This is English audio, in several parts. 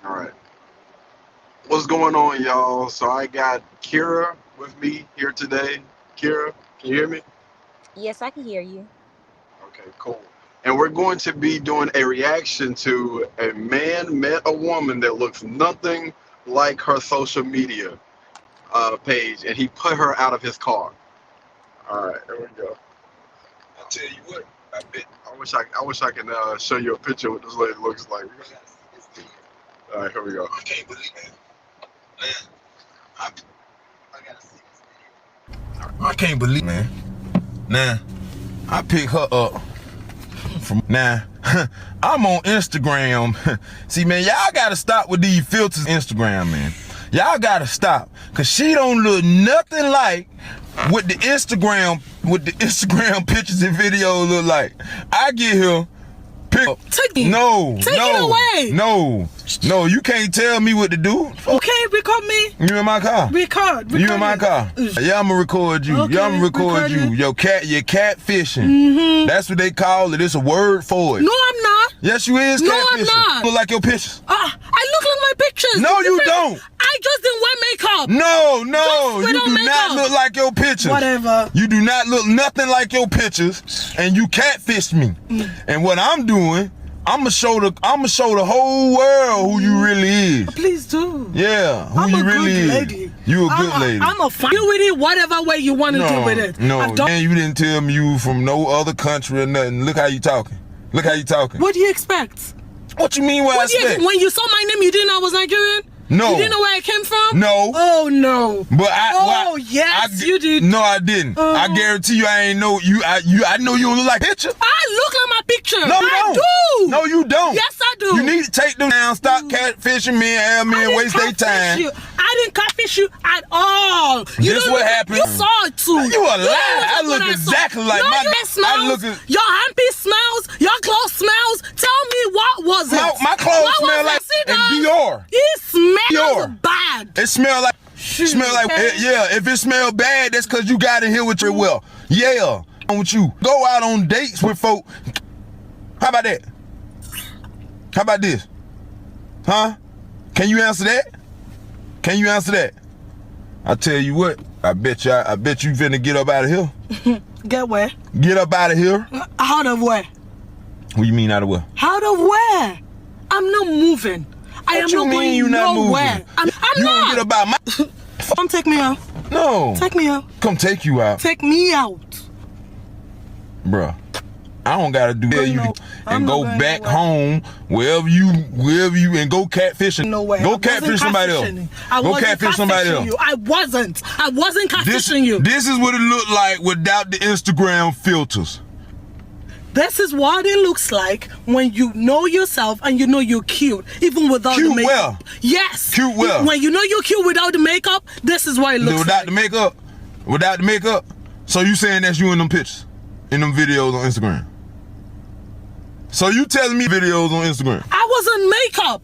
All right. What's going on, y'all? So I got Kira with me here today. Kira, can you hear me? Yes, I can hear you. Okay, cool. And we're going to be doing a reaction to a man met a woman that looks nothing like her social media page, and he put her out of his car. All right, there we go. I'll tell you what. I bet. I wish I can show you a picture of what this lady looks like. All right, here we go. I can't believe it. Man, I gotta see this video. I can't believe, man. Nah, I picked her up from I'm on Instagram. See, man, y'all gotta stop with these filters Instagram, man. Y'all gotta stop. Cause she don't look nothing like what the Instagram pictures and videos look like. I get here, pick up. Take it. Take it away. No, you can't tell me what to do. Okay, record me. You in my car. Record You in my car. Yeah, I'ma record you. Okay, Yeah, I'ma record you. Your catfishing. That's what they call it. It's a word for it. No, I'm not. Yes, you is No, catfishing. I'm not. Look like your pictures. I look like my pictures. No, you don't. I just didn't wear makeup. No, Just you without do not makeup. look like your pictures. Whatever. You do not look nothing like your pictures, and you catfished me. And what I'm doing, I'ma show the whole world who you really is. Please do. Yeah, who I'm you a really good is. lady. You a good lady. I'm a fine. Deal with it whatever way you want to deal with it. No, I don't. man, you didn't tell me you from no other country or nothing. Look how you talking. Look how you talking. What do you expect? What you mean what I expect? When you saw my name, you didn't know I was Nigerian? No. You didn't know where I came from? No. Oh, no. But Yes, you did. No, I didn't. I guarantee you I ain't know you. I know you don't look like picture. I look like my picture. No, you I don't. do. No, you don't. Yes, I do. You need to take them down. Stop catfishing me and have me and waste their time. I didn't catfish you at all. This what happened. You saw it too. You a liar. I look exactly like my. I look. Your armpit smells. Your clothes smells. Tell me what was it? My clothes smell like Dior. It smells Dior. bad. It smell like. Yeah. If it smell bad, that's cause you got in here with your well. Yeah. With you. Go out on dates with folk. How about that? How about this? Huh? Can you answer that? Can you answer that? I tell you what, I bet you finna get up out of here. Get where? Get up out of here. Out of where? What you mean out of where? Out of where? I'm not moving. I am not going nowhere. I'm you not. You get about my. Come take me out. No. Take me out. Come take you out. Take me out. Bruh. I don't gotta do that. You and go back home wherever you and go catfishing. No way. Go catfish somebody else. Go catfish somebody else. I wasn't catfishing you. This is what it looked like without the Instagram filters. This is what it looks like when you know yourself and you know you're cute, even without the makeup. Well. Yes. Cute well. When you know you're cute without the makeup, this is what it looks without like. the makeup? Without the makeup? So you saying that's you in them pictures? In them videos on Instagram? So you telling me videos on Instagram? I was in makeup.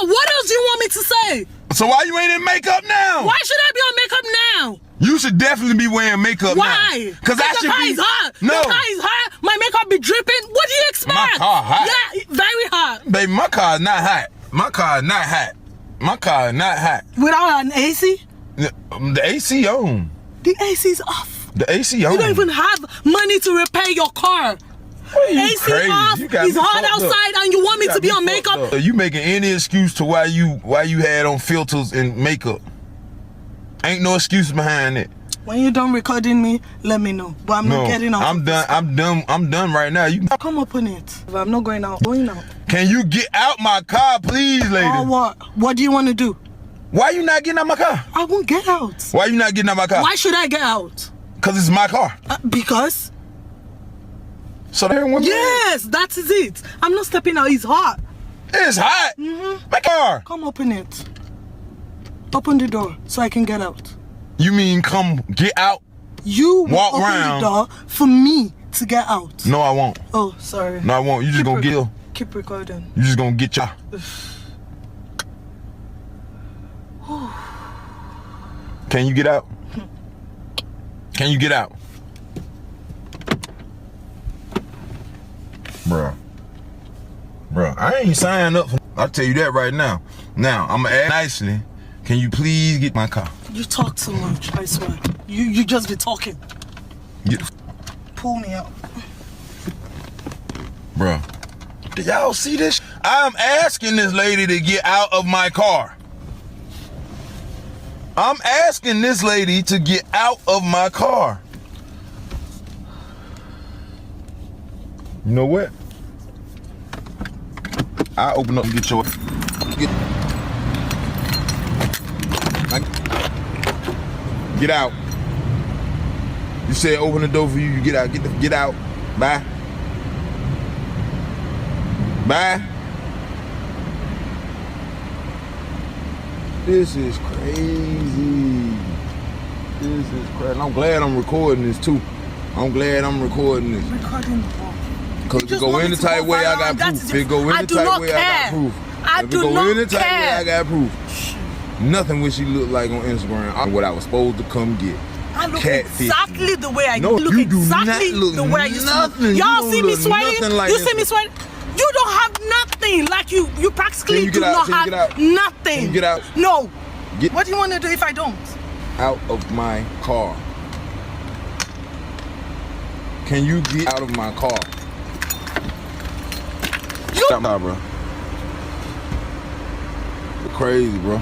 What else do you want me to say? So why you ain't in makeup now? Why should I be on makeup now? You should definitely be wearing makeup now. Why? Because I should be. Is hot. No. Your car is hot. My makeup be dripping. What do you expect? My car hot. Yeah, very hot. Baby, my car is not hot. My car is not hot. My car is not hot. Without an AC? The AC on. The AC's off. The AC on. You don't even have money to repair your car. AC crazy. off. It's hot outside, and you want me to be on makeup? Are you making any excuse to why you had on filters and makeup? Ain't no excuse behind it. When you're done recording me, let me know. But I'm not getting out. I'm done. I'm done right now. You come open it. I'm not going out. Going out. Can you get out my car, please, lady? Or what? What do you want to do? Why you not getting out my car? I won't get out. Why you not getting out my car? Why should I get out? Cause it's my car. Because? So there one. Yes, that is it. I'm not stepping out. It's hot. It's hot. My car. Come open it. Open the door so I can get out. You mean come get out? You walk open around the door for me to get out. No, I won't. Oh, sorry. No, I won't. You just gonna get. Keep recording. You just gonna get your. Can you get out? Can you get out? Bruh, I ain't signed up for I'll tell you that right now. Now, I'm gonna ask nicely, can you please get my car? You talk too much, I swear. You just be talking. Pull me out. Bruh. Do y'all see this? I'm asking this lady to get out of my car. I'm asking this lady to get out of my car. You know what? I open up and get your... Get out. You said open the door for you, you get out. Get out. Bye. Bye. This is crazy. This is crazy. I'm glad I'm recording this too. I'm glad I'm recording this. Recording what? Because if it go any type way, I got proof. If it go any type way, I got proof. I do not care. I got proof. Nothing what she looked like on Instagram. I'm what I was supposed to come get. I look Catfish. exactly the way I No, look. you do exactly not look the way I used to nothing. look. You Y'all don't see me look sweating? nothing like You this. see me sweating? You don't have nothing. Like you practically Can you do get out? not Can you have get out? nothing. Can you get out? No. Get What do you want to do if I don't? out of my car. Can you get out of my car? Stop now, bro. You're crazy, bro.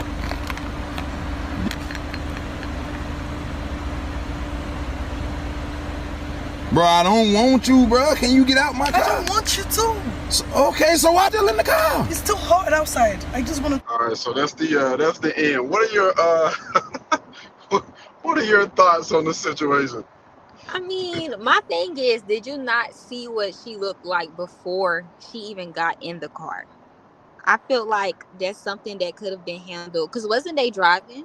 Bro, I don't want you, bro. Can you get out my car? I don't want you to. Okay, so why still in the car? It's too hot outside. I just want to. All right, so that's the end. What are your what are your thoughts on the situation? I mean, my thing is, did you not see what she looked like before she even got in the car? I feel like that's something that could have been handled. Because wasn't they driving?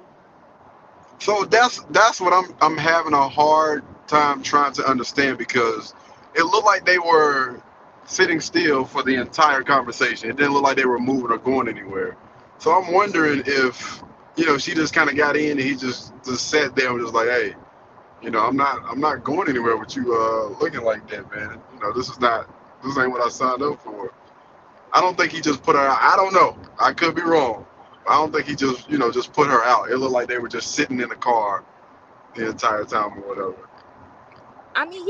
So that's what I'm having a hard time trying to understand, because it looked like they were sitting still for the entire conversation. It didn't look like they were moving or going anywhere. So I'm wondering if, she just kind of got in and he just sat there and was like, hey, I'm not going anywhere with you looking like that, man. This ain't what I signed up for. I don't think he just put her out. I don't know. I could be wrong. I don't think he just put her out. It looked like they were just sitting in the car the entire time or whatever. I mean,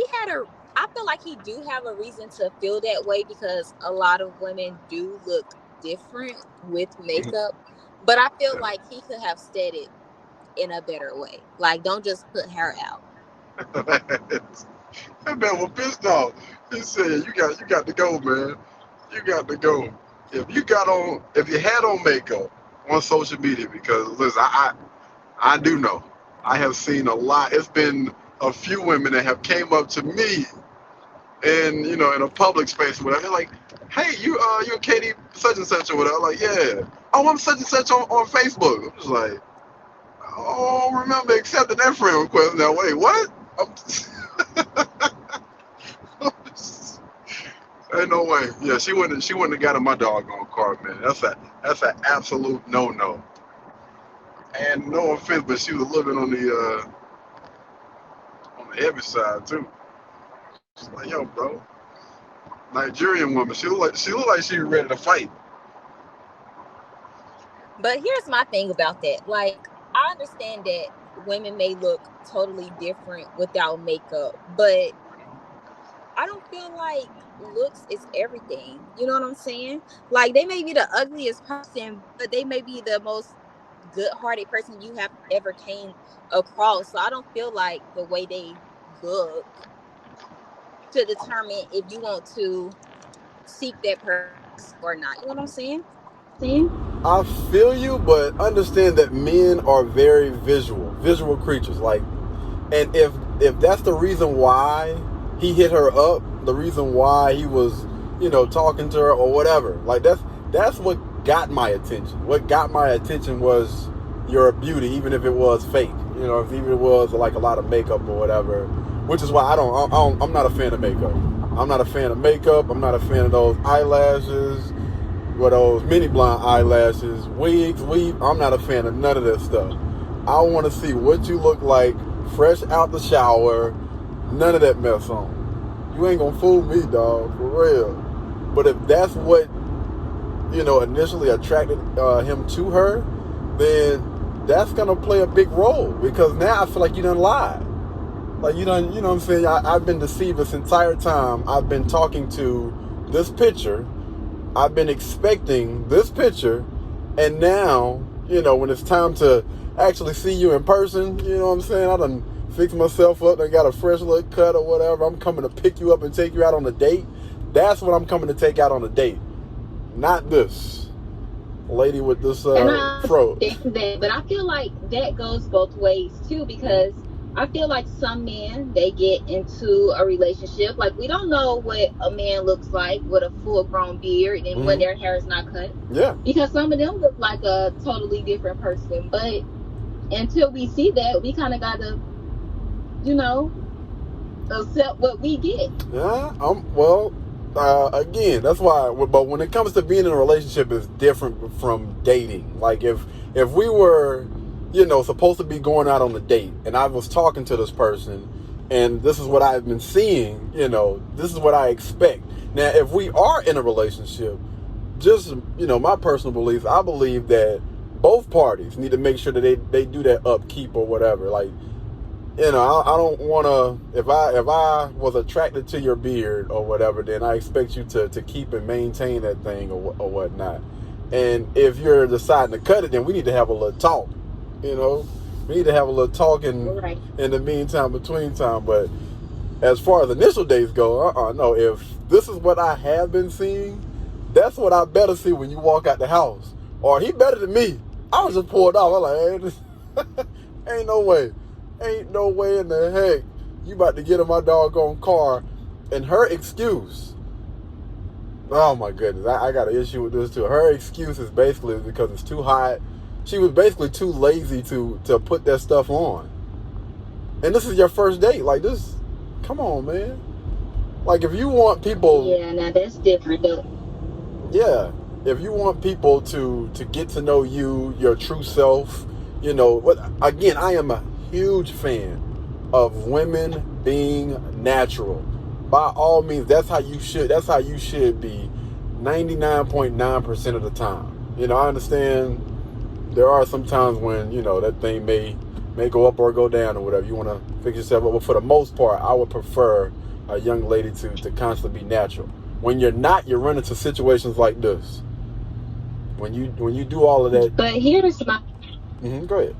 I feel like he do have a reason to feel that way, because a lot of women do look different with makeup. But I feel like he could have said it in a better way. Like, don't just put her out. That man was pissed off. He said, you got to go, man. You got to go. If you had on makeup on social media, because listen, I do know. I have seen a lot. It's been a few women that have came up to me and in a public space or whatever. They're like, hey, you're Katie such and such or whatever. I'm like, yeah. Oh, I'm such and such on Facebook. I'm just like, oh, remember accepting that friend request. Now wait, what? Ain't no way. Yeah, she wouldn't have got in my doggone car, man. That's an absolute no. And no offense, but she was living on the heavy side too. She's like, yo, bro, Nigerian woman. She looked like she was ready to fight. But here's my thing about that. Like, I understand that women may look totally different without makeup, but I don't feel like looks is everything. You know what I'm saying? Like, they may be the ugliest person, but they may be the most good-hearted person you have ever came across. So I don't feel like the way they look to determine if you want to seek that person or not. You know what I'm saying? I feel you, but understand that men are very visual creatures. Like, and if that's the reason why he hit her up, the reason why he was, talking to her or whatever, like that's what got my attention. What got my attention was your beauty, even if it was fake. If even it was like a lot of makeup or whatever. Which is why I'm not a fan of makeup. I'm not a fan of makeup. I'm not a fan of those eyelashes, with those mini blonde eyelashes, wigs, weave. I'm not a fan of none of that stuff. I want to see what you look like fresh out the shower. None of that mess on. You ain't gonna fool me, dog, for real. But if that's what initially attracted him to her, then that's gonna play a big role, because now I feel like you done lied. Like you know what I'm saying? I've been deceived this entire time. I've been talking to this picture. I've been expecting this picture, and now, when it's time to actually see you in person, you know what I'm saying? I done fixed myself up. I got a fresh little cut or whatever. I'm coming to pick you up and take you out on a date. That's what I'm coming to take out on a date. Not this lady with this fro. But I feel like that goes both ways too, because I feel like some men, they get into a relationship, like we don't know what a man looks like with a full-grown beard and when their hair is not cut. Yeah. Because some of them look like a totally different person. But until we see that, we kind of got to, accept what we get. Yeah. Again, that's why. But when it comes to being in a relationship, it's different from dating. Like if we were, supposed to be going out on a date, and I was talking to this person, and this is what I've been seeing, this is what I expect. Now, if we are in a relationship, just, my personal beliefs, I believe that both parties need to make sure that they do that upkeep or whatever. Like, I don't want to, if I was attracted to your beard or whatever, then I expect you to keep and maintain that thing or whatnot. And if you're deciding to cut it, then we need to have a little talk. We need to have a little talk in the meantime, between time. But as far as initial dates go, no. If this is what I have been seeing, that's what I better see when you walk out the house. Or he better than me. I was just pulled off. I'm like, ain't no way. Ain't no way in the heck you about to get in my doggone car. And her excuse, oh my goodness, I got an issue with this too. Her excuse is basically because it's too hot. She was basically too lazy to put that stuff on. And this is your first date. Like this, come on, man. Like if you want people... Yeah, now that's different though. Yeah. If you want people to get to know you, your true self, again, I am a huge fan of women being natural. By all means, that's how you should be 99.9% of the time. I understand there are some times when, that thing may go up or go down or whatever. You want to fix yourself up. But for the most part, I would prefer a young lady to constantly be natural. When you're not, you run into situations like this. When you do all of that. But here's my... Go ahead.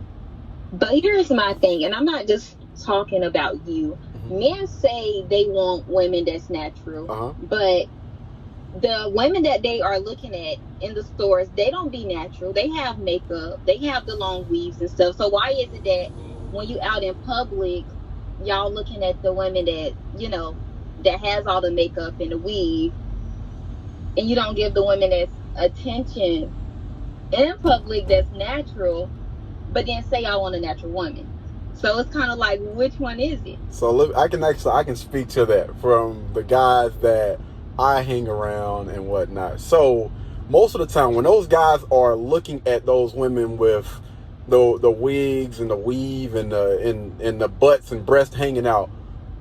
But here's my thing, and I'm not just talking about you. Men say they want women that's natural, but the women that they are looking at in the stores, they don't be natural. They have makeup, they have the long weaves and stuff. So why is it that when you out in public, y'all looking at the women that, that has all the makeup and the weave, and you don't give the women that's attention in public that's natural, but then say I want a natural woman? So it's kind of like, which one is it? So I can speak to that from the guys that I hang around and whatnot. So most of the time when those guys are looking at those women with the wigs and the weave and the butts and breasts hanging out,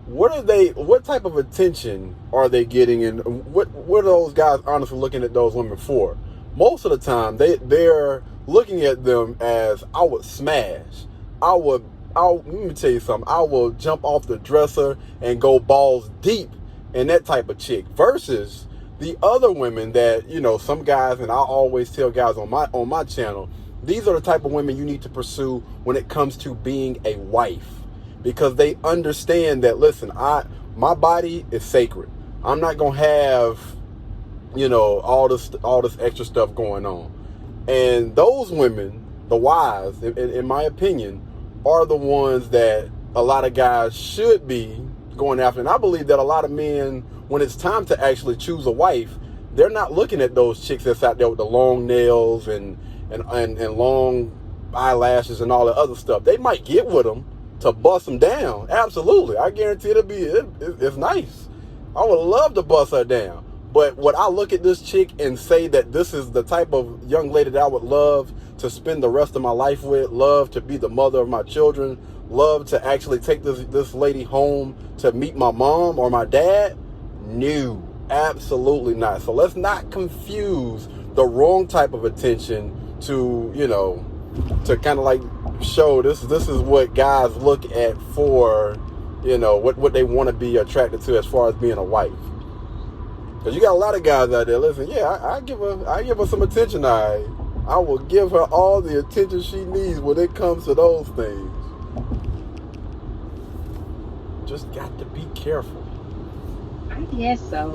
what type of attention are they getting, and what are those guys honestly looking at those women for? Most of the time they're looking at them as, I would smash. Let me tell you something. I will jump off the dresser and go balls deep in that type of chick, versus the other women that, some guys, and I always tell guys on my channel, these are the type of women you need to pursue when it comes to being a wife, because they understand that, listen, my body is sacred. I'm not going to have, all this extra stuff going on. And those women, the wives, in my opinion, are the ones that a lot of guys should be going after. And I believe that a lot of men, when it's time to actually choose a wife, they're not looking at those chicks that's out there with the long nails and long eyelashes and all that other stuff. They might get with them to bust them down. Absolutely. I guarantee it's nice. I would love to bust her down. But would I look at this chick and say that this is the type of young lady that I would love to spend the rest of my life with, love to be the mother of my children, love to actually take this lady home to meet my mom or my dad? No, absolutely not. So let's not confuse the wrong type of attention to, you know, to kind of like show this is what guys look at for, you know, what they want to be attracted to as far as being a wife. Because you got a lot of guys out there, listen, yeah, I give her some attention. I will give her all the attention she needs when it comes to those things. Just got to be careful. I guess so.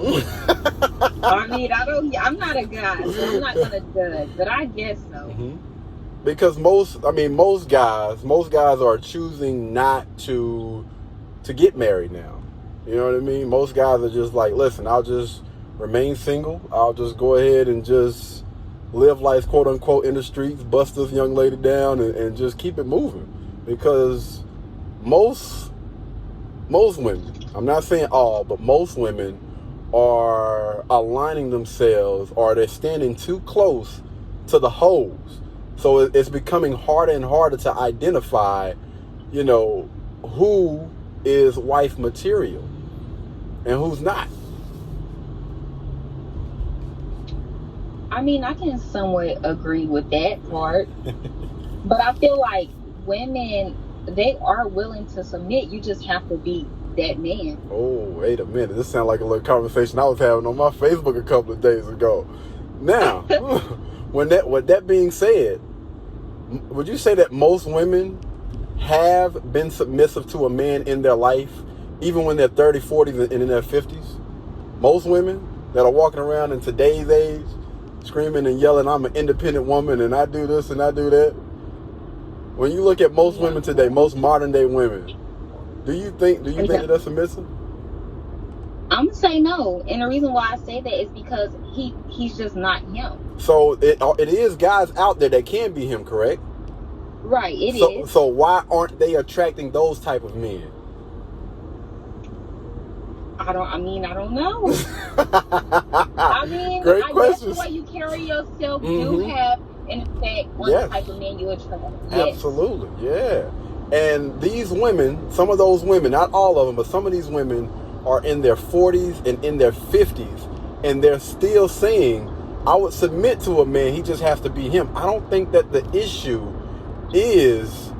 I mean, I'm not a guy, so I'm not gonna judge, but I guess so. Mm-hmm. Because most guys are choosing not to get married now. You know what I mean? Most guys are just like, listen, I'll just remain single. I'll just go ahead and just live life, quote unquote, in the streets, bust this young lady down, and just keep it moving. Because most women, I'm not saying all, but most women are aligning themselves, or they're standing too close to the hoes. So it's becoming harder and harder to identify, you know, who is wife material and who's not. I mean, I can somewhat agree with that part, but I feel like women, they are willing to submit. You just have to be that man. Oh, wait a minute. This sounds like a little conversation I was having on my Facebook a couple of days ago. Now, with that being said, would you say that most women have been submissive to a man in their life, even when they're 30s, 40s, and in their 50s? Most women that are walking around in today's age, screaming and yelling, I'm an independent woman and I do this and I do that. When you look at most women today, most modern day women, do you think that they're submissive? I'm gonna say no, and the reason why I say that is because he's just not him. So it is guys out there that can be him, correct? Right, it is. So why aren't they attracting those type of men? I don't know. I mean, great I questions. guess the way you carry yourself do have an effect on the type of man you attract. Yes. Absolutely, yeah. And these women, some of those women, not all of them, but some of these women are in their 40s and in their 50s, and they're still saying, I would submit to a man, he just has to be him. I don't think that the issue is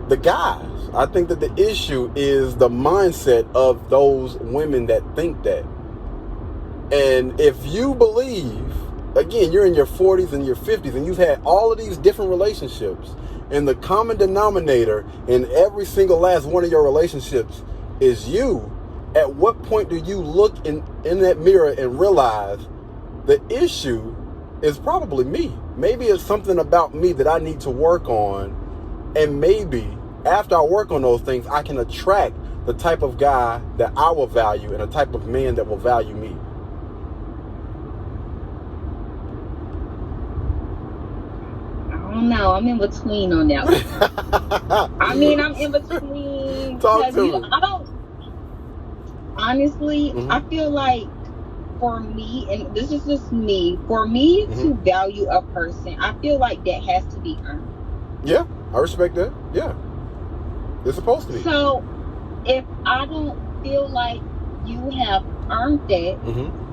the guys. I think that the issue is the mindset of those women that think that. And if you believe, again, you're in your 40s and your 50s and you've had all of these different relationships, and the common denominator in every single last one of your relationships is you, at what point do you look in that mirror and realize the issue is probably me? Maybe it's something about me that I need to work on, and maybe after I work on those things, I can attract the type of guy that I will value and a type of man that will value me. I don't know. I'm in between on that one. I mean, I'm in between. Talk to me. I don't. Honestly, I feel like for me, and this is just me, for me to value a person, I feel like that has to be earned. Yeah, I respect that. Yeah. It's supposed to be. So, if I don't feel like you have earned that,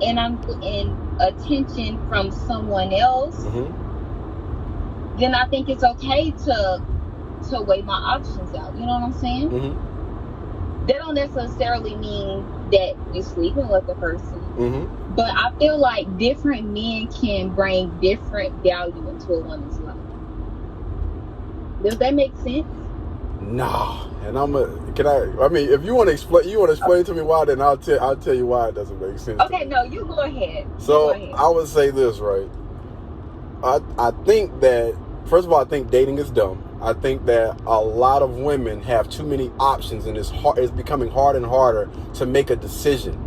and I'm getting attention from someone else, then I think it's okay to weigh my options out. You know what I'm saying? That don't necessarily mean that you're sleeping with the person, but I feel like different men can bring different value into a woman's life. Does that make sense? Nah, and I mean, if you want to explain to me why, then I'll tell you why it doesn't make sense. Okay, no, you go ahead. So I would say this, right? I think that, first of all, I think dating is dumb. I think that a lot of women have too many options, and it's becoming harder and harder to make a decision.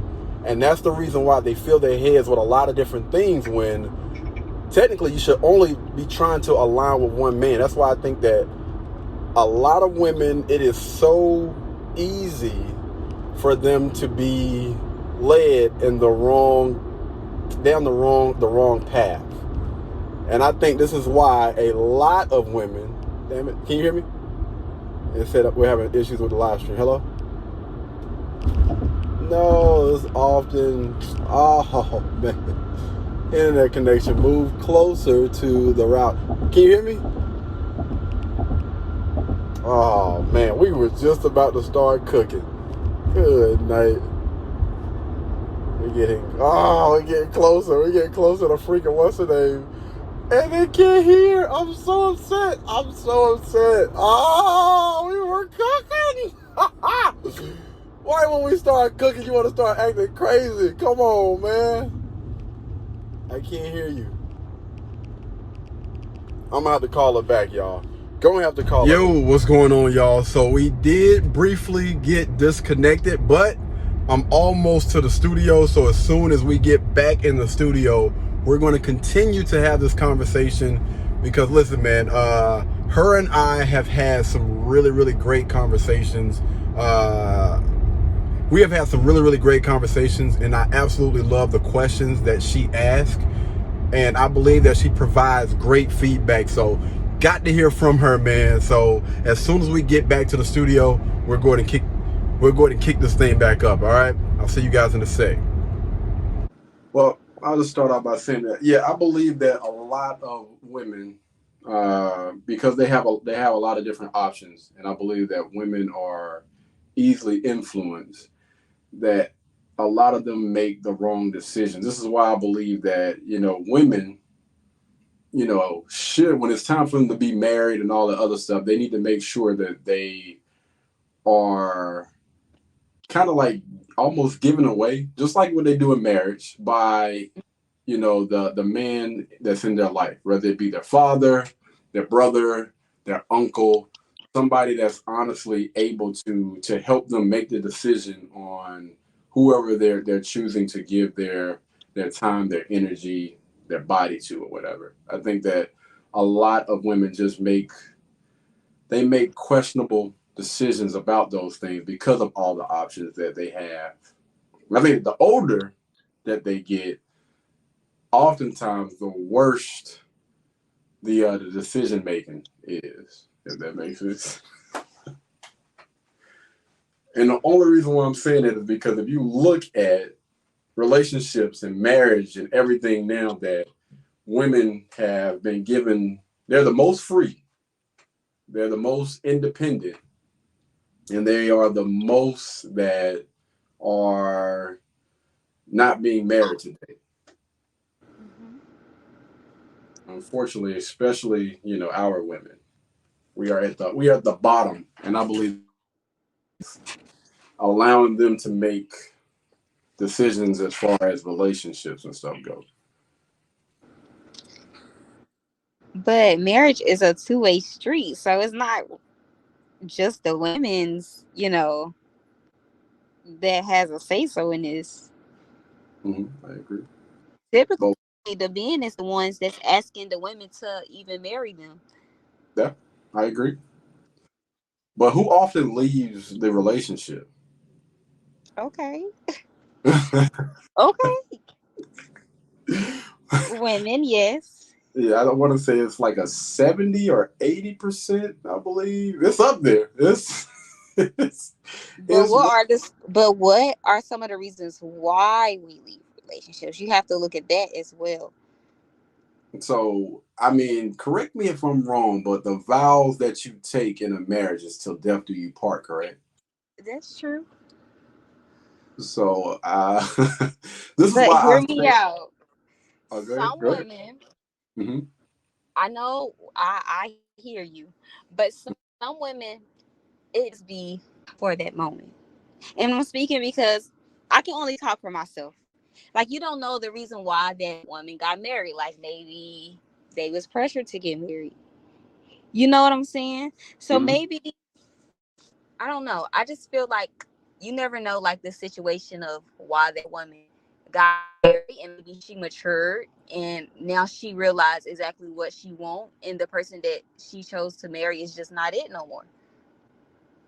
And that's the reason why they fill their heads with a lot of different things, when technically you should only be trying to align with one man. That's why I think that a lot of women, it is so easy for them to be led in the wrong path. And I think this is why a lot of women, damn it, can you hear me? It said we're having issues with the live stream. Hello? No, it's often, oh man. internet connection. Move closer to the route. Can you hear me? Oh man, we were just about to start cooking. Good night. We're getting closer. We're getting closer to freaking what's the name? And they can't hear. I'm so upset. Oh, we were cooking. Why when we start cooking, you want to start acting crazy? Come on, man. I can't hear you. I'm gonna have to call her back, y'all. Gonna have to call her. Yo, what's going on, y'all? So we did briefly get disconnected, but I'm almost to the studio. So as soon as we get back in the studio, we're going to continue to have this conversation because listen, man, her and I have had some really, really great conversations. We have had some really, really great conversations, and I absolutely love the questions that she asked. And I believe that she provides great feedback. So got to hear from her, man. So as soon as we get back to the studio, we're going to kick this thing back up. All right. I'll see you guys in a sec. Well, I'll just start off by saying that, yeah, I believe that a lot of women, because they have a lot of different options, and I believe that women are easily influenced, that a lot of them make the wrong decisions. This is why I believe that, women, should, when it's time for them to be married and all the other stuff, they need to make sure that they are kind of like almost given away, just like what they do in marriage, by, the man that's in their life, whether it be their father, their brother, their uncle, somebody that's honestly able to help them make the decision on whoever they're choosing to give their time, their energy, their body to, or whatever. I think that a lot of women just make questionable decisions about those things because of all the options that they have. I think the older that they get, oftentimes the worst the decision making is, if that makes sense. And the only reason why I'm saying that is because if you look at relationships and marriage and everything now, that women have been given, they're the most free, they're the most independent, and they are the most that are not being married today. Unfortunately, especially, our women, we are at the bottom, and I believe allowing them to make decisions as far as relationships and stuff go. But marriage is a two-way street, so it's not just the women's, that has a say-so in this. I agree. Typically, the men is the ones that's asking the women to even marry them. Yeah, I agree. But who often leaves the relationship? Okay. Okay. Women, yes. Yeah, I don't want to say it's like a 70 or 80%, I believe. It's up there. But what are some of the reasons why we leave relationships? You have to look at that as well. So, I mean, correct me if I'm wrong, but the vows that you take in a marriage is till death do you part, correct? That's true. So, this is why hear me out. Some women, I know, I hear you, but some women, it's be for that moment. And I'm speaking because I can only talk for myself. Like, you don't know the reason why that woman got married. Like, maybe they was pressured to get married. You know what I'm saying? So maybe, I don't know. I just feel like you never know, like, the situation of why that woman got married, and maybe she matured and now she realized exactly what she wants, and the person that she chose to marry is just not it no more.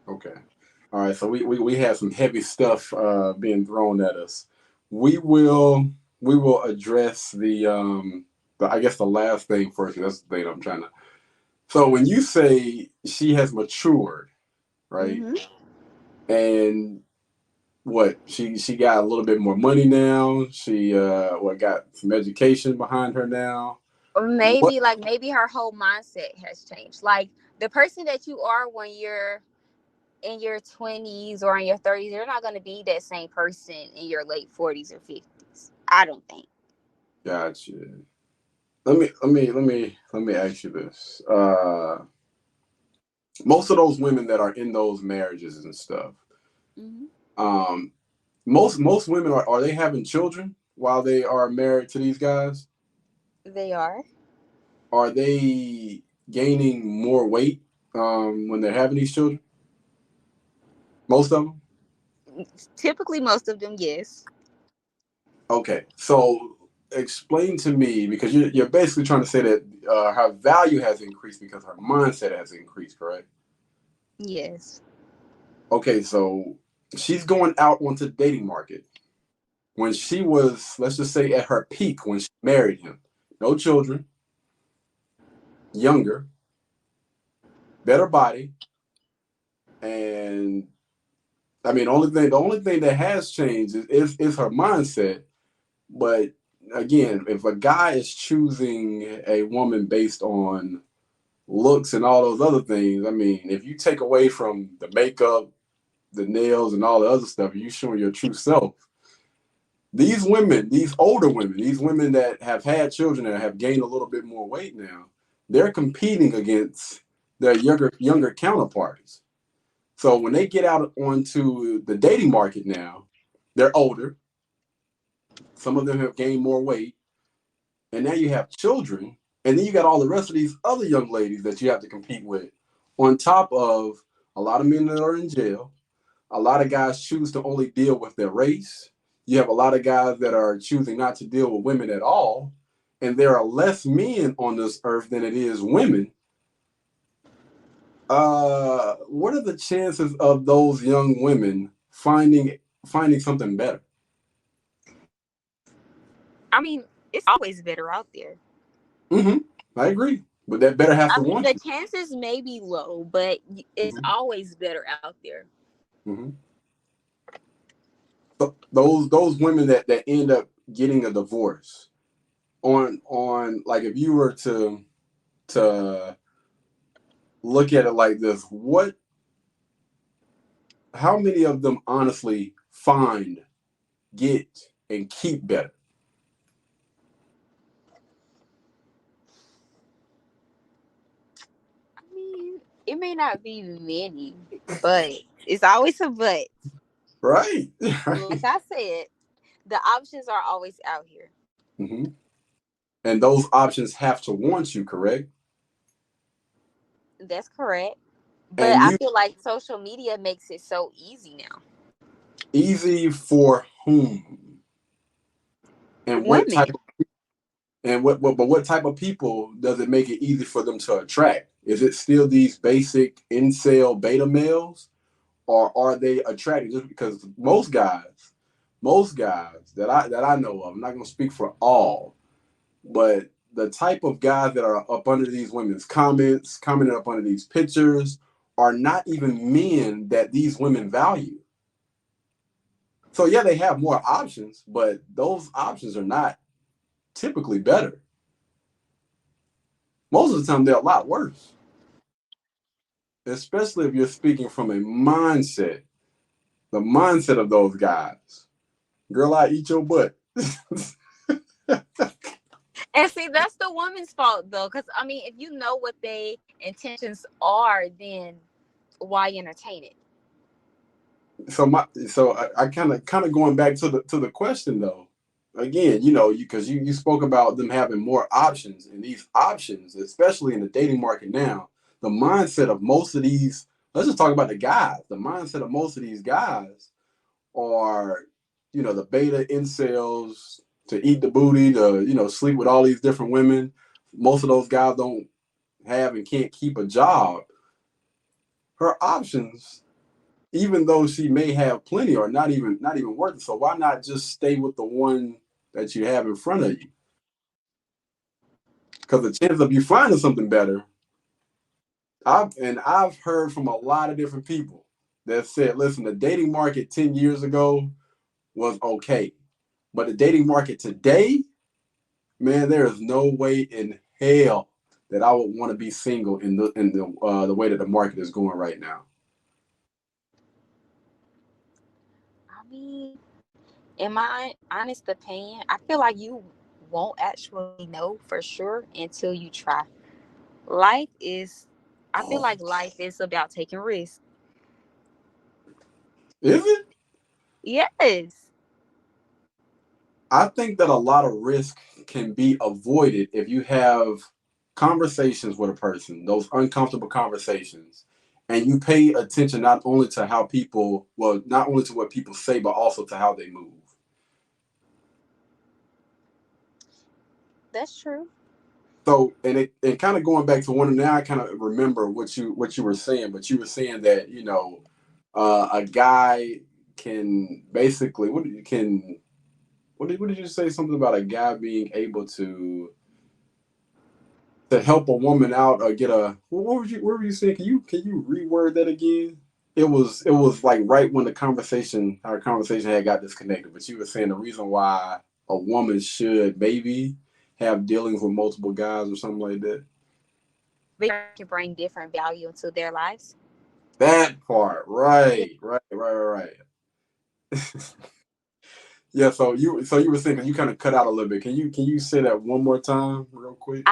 Okay. All right. So we have some heavy stuff being thrown at us. We will address the I guess the last thing first. That's the thing I'm trying to. So when you say she has matured, right? And What she got a little bit more money now. She got some education behind her now. Or What? maybe her whole mindset has changed. Like the person that you are when you're in your 20s or in your 30s, you're not going to be that same person in your late 40s or 50s. I don't think. Gotcha. Let me ask you this. Most of those women that are in those marriages and stuff, Hmm. um, most women are they having children while they are married to these guys? They are. Are they gaining more weight when they're having these children? Most of them. Typically, most of them, yes. Okay, so explain to me because you're basically trying to say that her value has increased because her mindset has increased, correct? Yes. Okay, so she's going out onto the dating market. When she was, let's just say, at her peak when she married him, no children, younger, better body, and I mean, the only thing that has changed is her mindset. But again, if a guy is choosing a woman based on looks and all those other things, I mean, if you take away from the makeup, the nails, and all the other stuff, you showing your true self. These women, these older women, these women that have had children and have gained a little bit more weight now, they're competing against their younger counterparts. So when they get out onto the dating market now, they're older. Some of them have gained more weight, and now you have children, and then you got all the rest of these other young ladies that you have to compete with, on top of a lot of men that are in jail. A lot of guys choose to only deal with their race. You have a lot of guys that are choosing not to deal with women at all. And there are less men on this earth than it is women. What are the chances of those young women finding something better? I mean, it's always better out there. Mm-hmm. I agree. But that better has I to mean, want the you. chances may be low, but it's Mm-hmm. always better out there. Mm-hmm. So those women that end up getting a divorce on like if you were to look at it like this, how many of them honestly find, get, and keep better? I mean, it may not be many, but it's always a but. Right. Like I said, the options are always out here. Hmm. And those options have to want you, correct? That's correct. But And I you feel like social media makes it so easy now. easy for whom? And what type Women. of, what type of people does it make it easy for them to attract? Is it still these basic incel beta males? Or are they attracted just because most guys that I know of, I'm not gonna speak for all, but the type of guys that are up under these women's comments, commenting up under these pictures, are not even men that these women value. So yeah, they have more options, but those options are not typically better. Most of the time, they're a lot worse, especially if you're speaking from a mindset, the mindset of those guys. Girl, I eat your butt. And see, that's the woman's fault though. Because I mean, if you know what they intentions are, then why entertain it? So I kind of going back to the question though. Again, you spoke about them having more options, and these options, especially in the dating market now, the mindset of most of these. Let's just talk about the guys. The mindset of most of these guys are, the beta incels to eat the booty, to sleep with all these different women. Most of those guys don't have and can't keep a job. Her options, even though she may have plenty, are not even worth it. So why not just stay with the one that you have in front of you? Because the chance of you finding something better, I've heard from a lot of different people that said, listen, the dating market 10 years ago was okay. But the dating market today, man, there is no way in hell that I would want to be single in the way that the market is going right now. I mean, in my honest opinion, I feel like you won't actually know for sure until you try. Life is, I feel like life is about taking risks. Is it? Yes. I think that a lot of risk can be avoided if you have conversations with a person, those uncomfortable conversations, and you pay attention not only to how people, well, not only to what people say, but also to how they move. That's true. So, and kind of going back to one, now I kind of remember what you were saying, but you were saying that, a guy can basically, what did you say? Something about a guy being able to help a woman out or get a, what were you saying? Can you reword that again? It was like right when our conversation had got disconnected, but you were saying the reason why a woman should maybe have dealings with multiple guys or something like that. They can bring different value into their lives. That part, right. Yeah, so you were saying, 'cause you kind of cut out a little bit. Can you say that one more time real quick?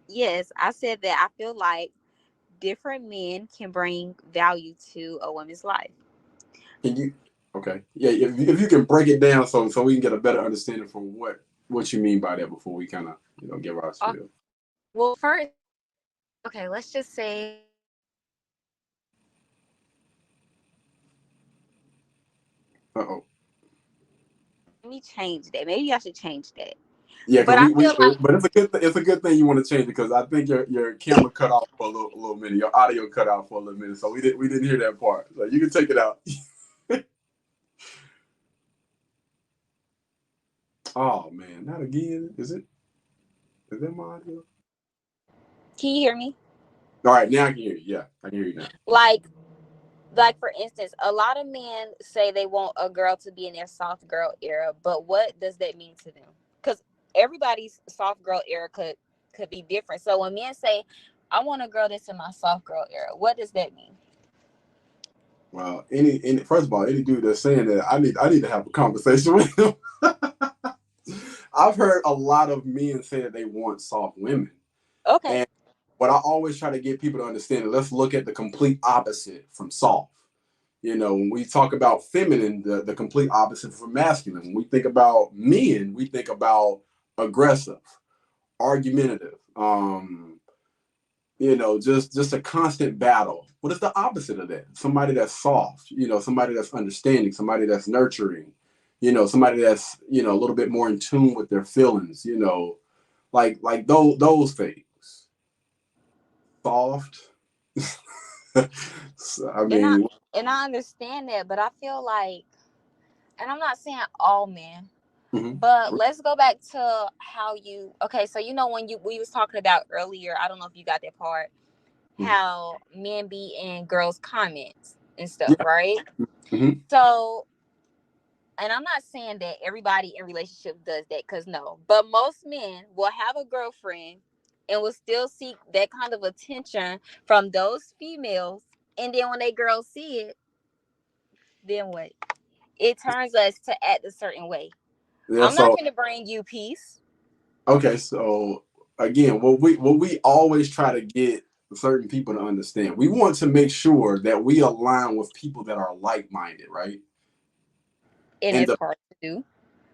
Yes, I said that I feel like different men can bring value to a woman's life. Can you? Okay, yeah. If you can break it down so we can get a better understanding for what you mean by that before we kind of give our spiel. Well, first, okay, let's just say. Uh-oh. Let me change that. Maybe I should change that. Yeah, But because I feel like but it's a good thing you want to change, because I think your camera cut off for a little minute, your audio cut out for a little minute, so we didn't hear that part. So you can take it out. Oh man, not again. Is that my audio? can you hear me? All right, now I can hear you. Yeah, I can hear you now. Like for instance, a lot of men say they want a girl to be in their soft girl era, but what does that mean to them? Because everybody's soft girl era could be different. So when men say, "I want a girl that's in my soft girl era," what does that mean? Well, any first of all, any dude that's saying that, I need to have a conversation with him. I've heard a lot of men say that they want soft women. Okay. And what I always try to get people to understand is, let's look at the complete opposite from soft. When we talk about feminine, the complete opposite from masculine. When we think about men, we think about aggressive, argumentative, just a constant battle. What is the opposite of that? Somebody that's soft, somebody that's understanding, somebody that's nurturing, somebody that's, a little bit more in tune with their feelings, like those things. Soft. So, I mean, And I understand that, but I feel like, and I'm not saying all men, but let's go back to how you. Okay, so when we was talking about earlier, I don't know if you got that part, how men be in girls' comments and stuff, yeah. right? Mm-hmm. So, and I'm not saying that everybody in relationship does that, because no, but most men will have a girlfriend and will still seek that kind of attention from those females, and then when they girls see it, then what? It turns us to act a certain way. Yeah, I'm not so going to bring you peace. okay, so again, what we always try to get certain people to understand, we want to make sure that we align with people that are like-minded, right? And And it's the hard to do.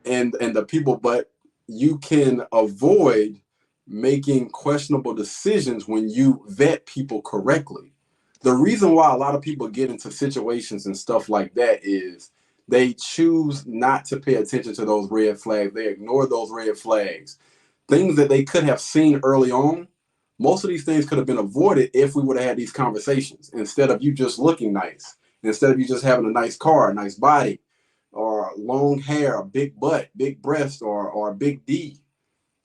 and the people, but you can avoid making questionable decisions when you vet people correctly. The reason why a lot of people get into situations and stuff like that is they choose not to pay attention to those red flags. They ignore those red flags. Things that they could have seen early on. Most of these things could have been avoided if we would have had these conversations, instead of you just looking nice, instead of you just having a nice car, a nice body, or long hair, a big butt, big breast, or a big D.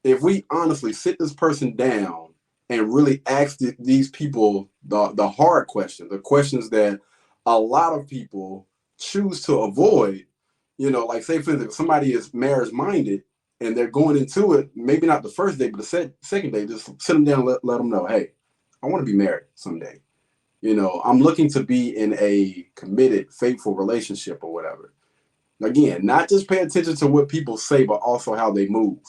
If we honestly sit this person down and really ask these people the hard questions, the questions that a lot of people choose to avoid, like say for instance, if somebody is marriage minded and they're going into it, maybe not the first day, but the second day, just sit them down and let them know, hey, I want to be married someday. I'm looking to be in a committed, faithful relationship or whatever. Again, not just pay attention to what people say, but also how they move.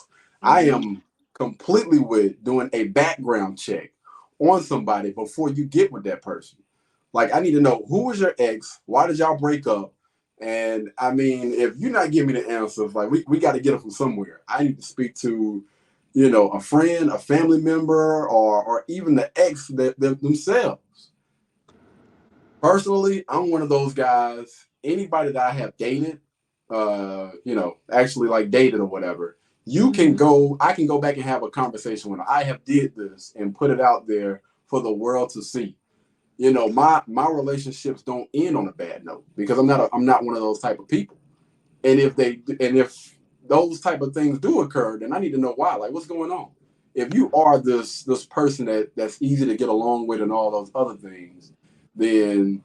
I am completely with doing a background check on somebody before you get with that person. Like, I need to know, who was your ex? Why did y'all break up? And I mean, if you're not giving me the answers, like we got to get them from somewhere. I need to speak to, a friend, a family member, or even the ex themselves. Personally, I'm one of those guys. Anybody that I have dated, actually like dated or whatever, I can go back and have a conversation when I have did this and put it out there for the world to see. My relationships don't end on a bad note because I'm not one of those type of people. And if those type of things do occur, then I need to know why. Like, what's going on? If you are this person that's easy to get along with and all those other things, then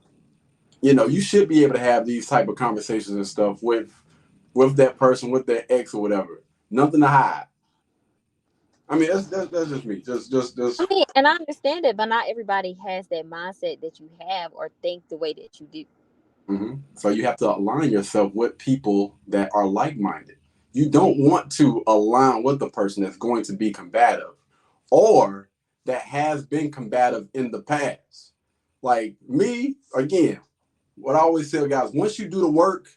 you should be able to have these type of conversations and stuff with that person, with their ex or whatever. Nothing to hide. I mean, that's just me. Just. I mean, and I understand it, but not everybody has that mindset that you have or think the way that you do. Mm-hmm. So you have to align yourself with people that are like-minded. You don't want to align with the person that's going to be combative or that has been combative in the past. Like me, again, what I always tell guys, once you do the work,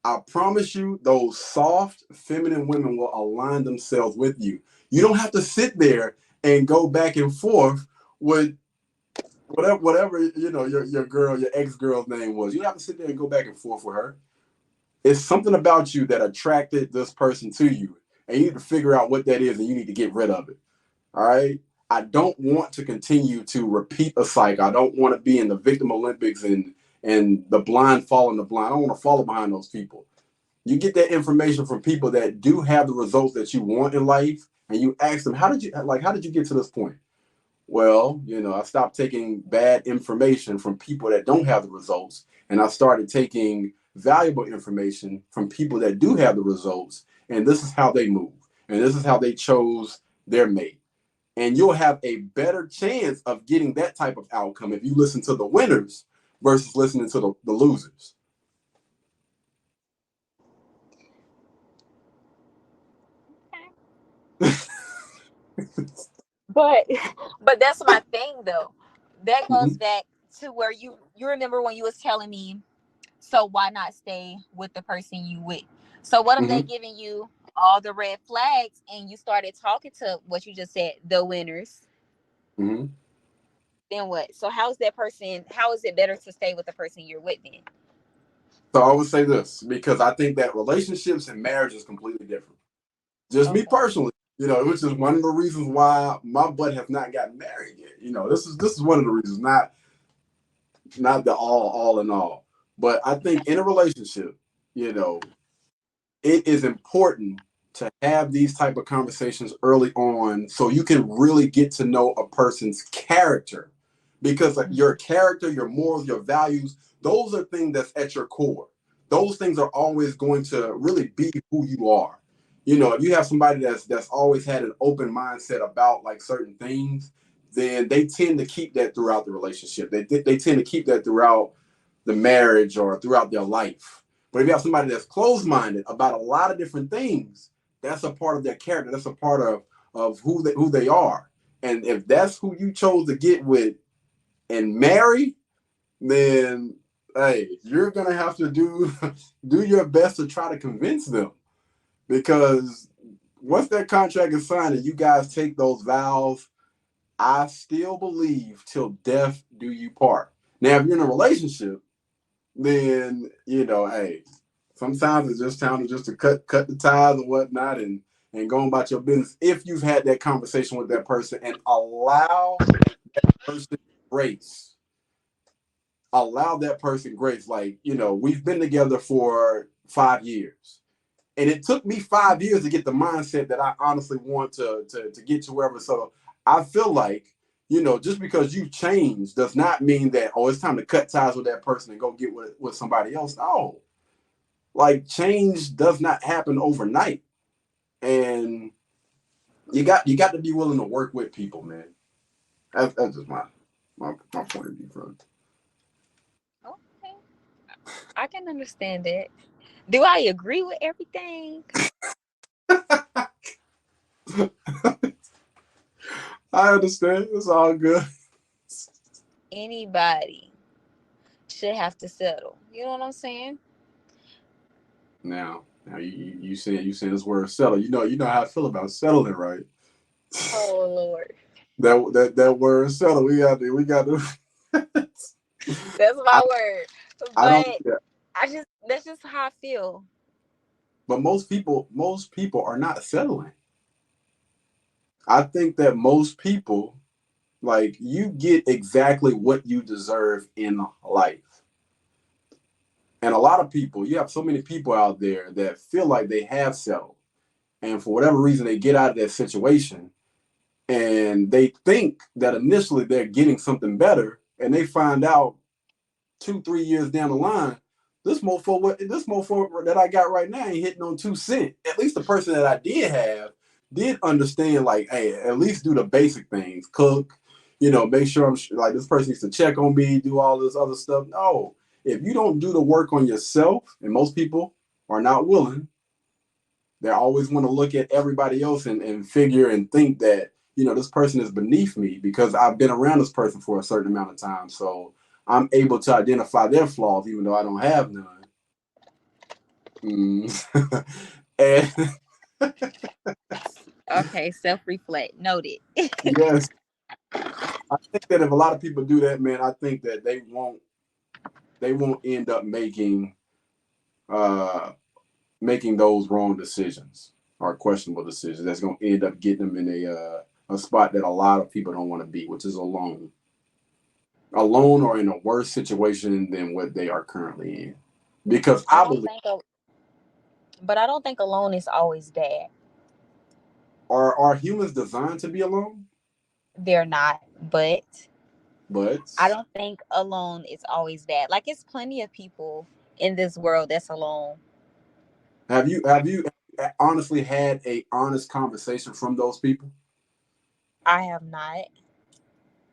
I promise you those soft, feminine women will align themselves with you. You don't have to sit there and go back and forth with whatever your girl, your ex-girl's name was. You don't have to sit there and go back and forth with her. It's something about you that attracted this person to you, and you need to figure out what that is, and you need to get rid of it. All right? I don't want to continue to repeat a cycle. I don't want to be in the victim Olympics and the blind following the blind. I don't want to follow behind those people. You get that information from people that do have the results that you want in life, and you ask them, how did you get to this point? Well, I stopped taking bad information from people that don't have the results, and I started taking valuable information from people that do have the results, and this is how they move, and this is how they chose their mate. And you'll have a better chance of getting that type of outcome if you listen to the winners versus listening to the losers. But that's my thing though. That goes back to where you remember when you was telling me, so why not stay with the person you with? So what if they giving you all the red flags and you started talking to what you just said, the winners? Mm-hmm. Then what? So how is it better to stay with the person you're with then? So I would say this, because I think that relationships and marriage is completely different. Just me personally, which is one of the reasons why my butt has not gotten married yet. This is one of the reasons, not the all in all. But I think in a relationship, it is important to have these type of conversations early on so you can really get to know a person's character. Because your character, your morals, your values, those are things that's at your core. Those things are always going to really be who you are. If you have somebody that's always had an open mindset about like certain things, then they tend to keep that throughout the relationship. They tend to keep that throughout the marriage or throughout their life. But if you have somebody that's closed-minded about a lot of different things, that's a part of their character. That's a part of who they are. And if that's who you chose to get with and marry, then hey, you're gonna have to do your best to try to convince them. Because once that contract is signed and you guys take those vows, I still believe till death do you part. Now, if you're in a relationship, then hey, sometimes it's just time to cut the ties and whatnot and go about your business. If you've had that conversation with that person and allow that person grace. Allow that person grace. Like, we've been together for 5 years. And it took me 5 years to get the mindset that I honestly want to get to wherever. So I feel like, just because you change does not mean that, it's time to cut ties with that person and go get with somebody else. No. Like, change does not happen overnight. And you got to be willing to work with people, man. That's just my point of view from it. Okay. I can understand that. Do I agree with everything? I understand. It's all good. Anybody should have to settle. You know what I'm saying? Now you saying this word settle. You know how I feel about settling, right? Oh Lord. That word settle. We got to. That's my word. But that's just how I feel. But most people are not settling. I think that most people, like, you get exactly what you deserve in life. And a lot of people, you have so many people out there that feel like they have settled. And for whatever reason, they get out of that situation and they think that initially they're getting something better. And they find out 2-3 years down the line, this mofo that I got right now ain't hitting on 2 cents. At least the person that I did understand, like, hey, at least do the basic things. Cook, make sure I'm like, this person needs to check on me, do all this other stuff. No. If you don't do the work on yourself, and most people are not willing, they always want to look at everybody else and figure and think that, this person is beneath me because I've been around this person for a certain amount of time. So I'm able to identify their flaws, even though I don't have none. And okay, self-reflect. Noted. Yes. I think that if a lot of people do that, man, I think that they won't end up making those wrong decisions or questionable decisions. That's going to end up getting them in a spot that a lot of people don't want to be, which is alone or in a worse situation than what they are currently in. Because but I don't think alone is always bad. Are humans designed to be alone? They're not, but I don't think alone is always bad. Like, it's plenty of people in this world that's alone. Have you honestly had a honest conversation from those people? I have not.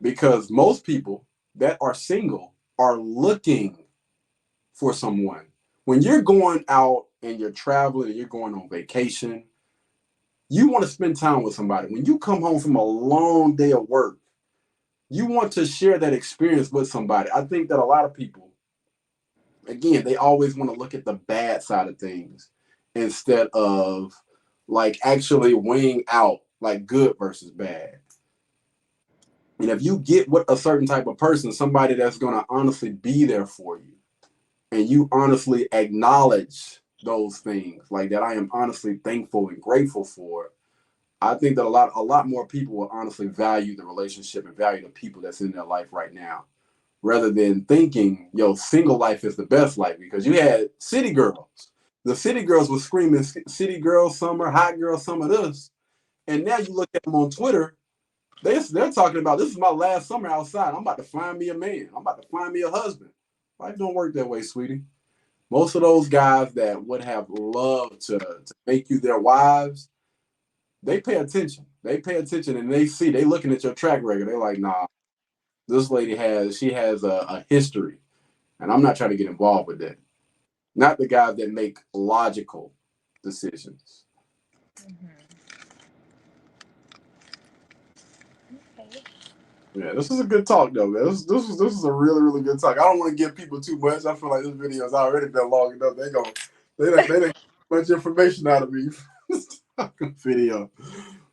Because most people that are single are looking for someone. When you're going out and you're traveling and you're going on vacation, you want to spend time with somebody. When you come home from a long day of work, you want to share that experience with somebody. I think that a lot of people, again, they always want to look at the bad side of things instead of, like, actually weighing out, like, good versus bad. And if you get with a certain type of person, somebody that's going to honestly be there for you, and you honestly acknowledge those things, like that I am honestly thankful and grateful for, I think that a lot more people will honestly value the relationship and value the people that's in their life right now, rather than thinking, single life is the best life. Because you had city girls. The city girls were screaming, city girl summer, hot girl summer, this. And now you look at them on Twitter, they're talking about, this is my last summer outside. I'm about to find me a man. I'm about to find me a husband. Life don't work that way, sweetie. Most of those guys that would have loved to make you their wives, they pay attention. They pay attention and they looking at your track record. They're like, nah, this lady has a history, and I'm not trying to get involved with that. Not the guys that make logical decisions. Mm-hmm. Okay. Yeah, this is a good talk though, man. This is a really, really good talk. I don't want to give people too much. I feel like this video has already been long enough. They done get much information out of me from this video.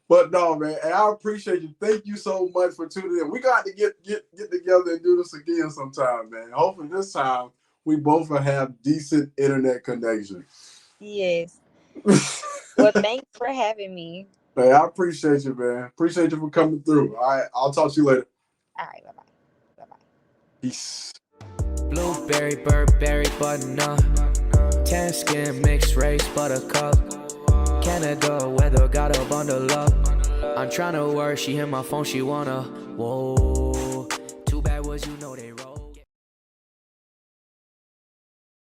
But no, man, and I appreciate you. Thank you so much for tuning in. We got to get together and do this again sometime, man. Hopefully this time we both will have decent internet connection. Yes. Well, thanks for having me. Hey, I appreciate you, man. Appreciate you for coming through. All right, I'll talk to you later. All right, bye-bye. Bye-bye. Peace. Blueberry, Burberry, button-up. Tan skin, mixed race, buttercup. Canada weather, got a bundle up. I'm tryna work, she hit my phone, she wanna Whoa.